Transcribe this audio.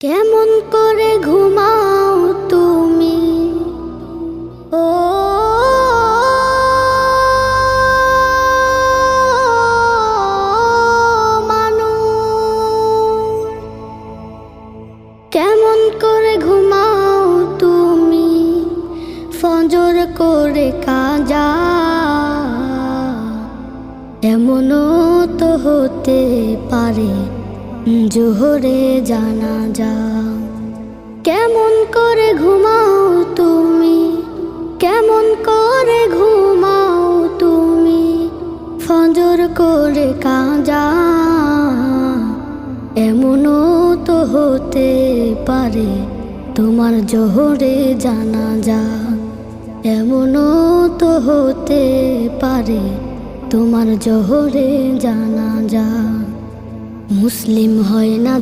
কেমন করে ঘুমাও তুমি ও মানুষ, কেমন করে ঘুমাও তুমি ফজর করে কাজা। এমনও তো হতে পারে জোহরে জানাজা। কেমন করে ঘুমাও তুমি, কেমন করে ঘুমাও তুমি ফজর করে কাজা। এমনও তো হতে পারে তোমার জোহরে জানাজা। এমনও তো হতে পারে তোমার জোহরে জানাজা। মুসলিম হয় না